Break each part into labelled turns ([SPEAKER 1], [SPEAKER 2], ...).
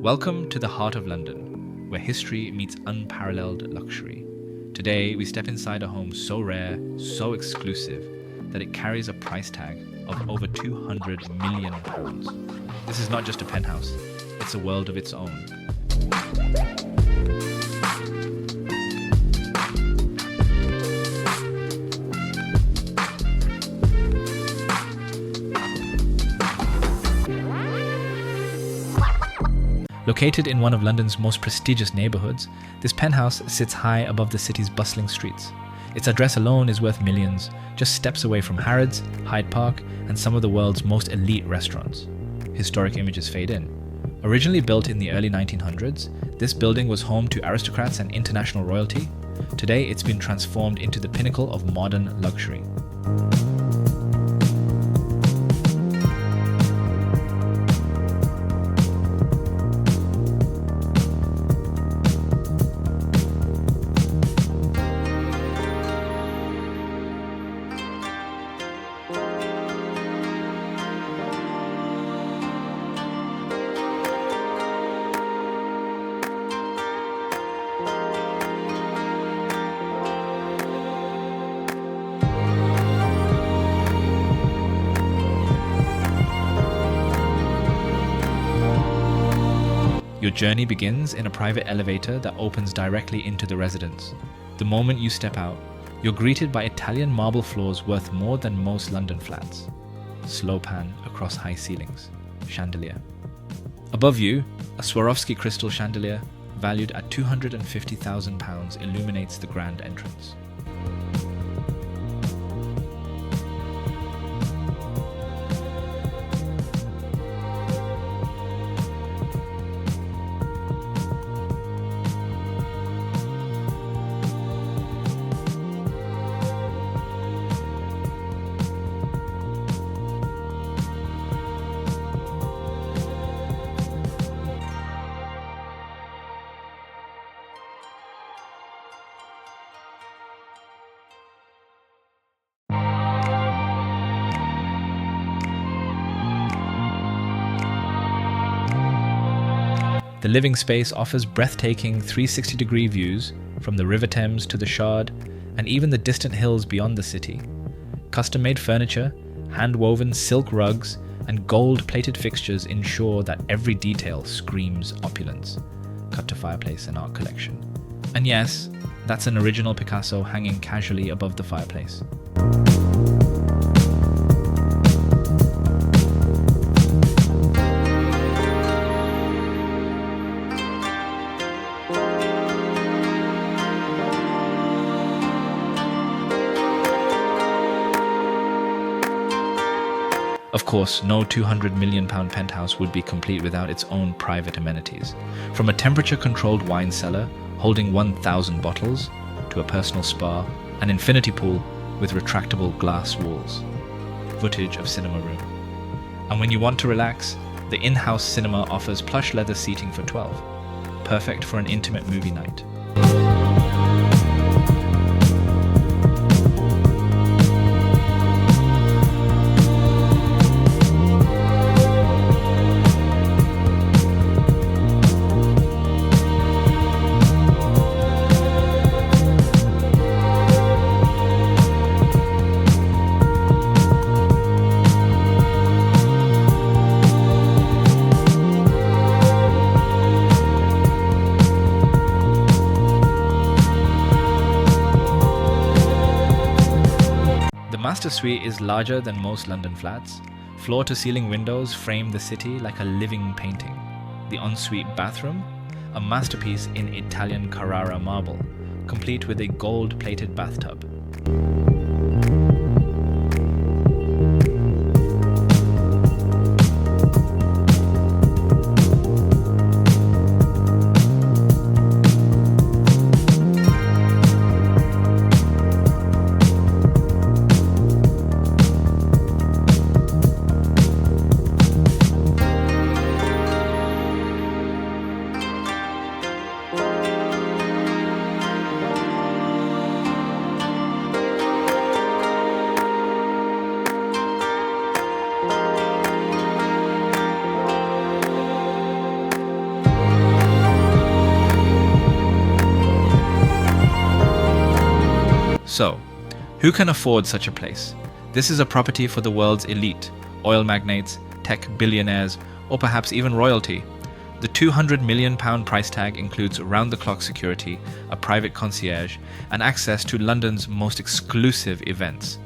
[SPEAKER 1] Welcome to the heart of London, where history meets unparalleled luxury. Today, we step inside a home so rare, so exclusive, that it carries a price tag of over £200 million. This is not just a penthouse, it's a world of its own. Located in one of London's most prestigious neighbourhoods, this penthouse sits high above the city's bustling streets. Its address alone is worth millions, just steps away from Harrods, Hyde Park, and some of the world's most elite restaurants. Historic images fade in. Originally built in the early 1900s, this building was home to aristocrats and international royalty. Today, it's been transformed into the pinnacle of modern luxury. Your journey begins in a private elevator that opens directly into the residence. The moment you step out, you're greeted by Italian marble floors worth more than most London flats. Slow pan across high ceilings. Chandelier. Above you, a Swarovski crystal chandelier, valued at £250,000, illuminates the grand entrance. The living space offers breathtaking 360-degree views from the River Thames to the Shard and even the distant hills beyond the city. Custom-made furniture, hand-woven silk rugs, and gold-plated fixtures ensure that every detail screams opulence. Cut to fireplace and art collection. And yes, that's an original Picasso hanging casually above the fireplace. Of course, no £200 million penthouse would be complete without its own private amenities. From a temperature-controlled wine cellar holding 1,000 bottles, to a personal spa, an infinity pool with retractable glass walls. Footage of cinema room. And when you want to relax, the in-house cinema offers plush leather seating for 12. Perfect for an intimate movie night. The master suite is larger than most London flats. Floor-to-ceiling windows frame the city like a living painting. The ensuite bathroom, a masterpiece in Italian Carrara marble, complete with a gold-plated bathtub. So, who can afford such a place? This is a property for the world's elite, oil magnates, tech billionaires, or perhaps even royalty. The £200 million price tag includes round-the-clock security, a private concierge, and access to London's most exclusive events.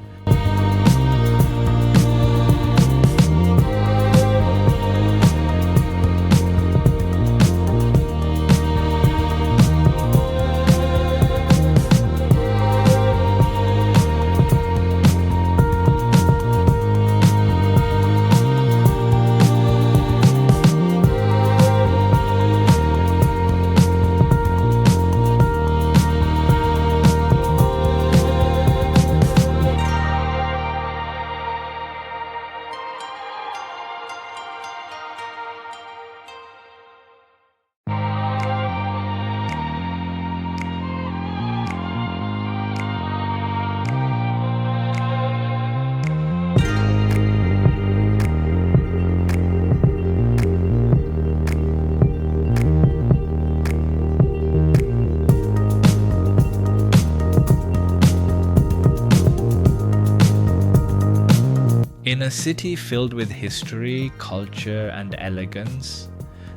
[SPEAKER 1] In a city filled with history, culture, and elegance,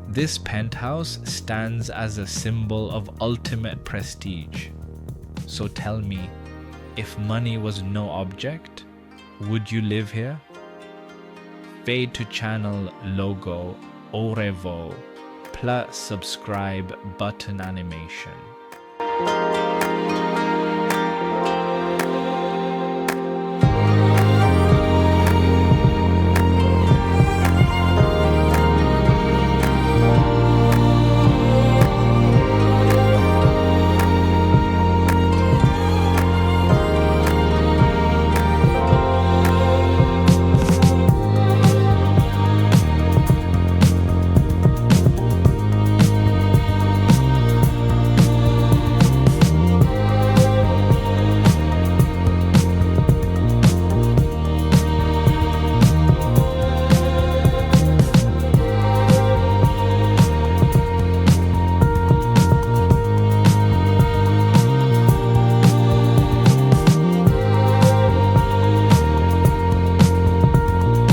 [SPEAKER 1] this penthouse stands as a symbol of ultimate prestige. So tell me, if money was no object, would you live here? Fade to channel logo au revoir plus subscribe button animation.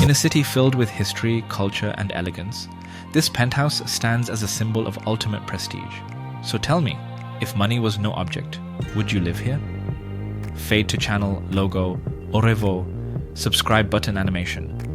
[SPEAKER 1] In a city filled with history, culture, and elegance, this penthouse stands as a symbol of ultimate prestige. So tell me, if money was no object, would you live here? Fade to channel logo au revoir subscribe button animation.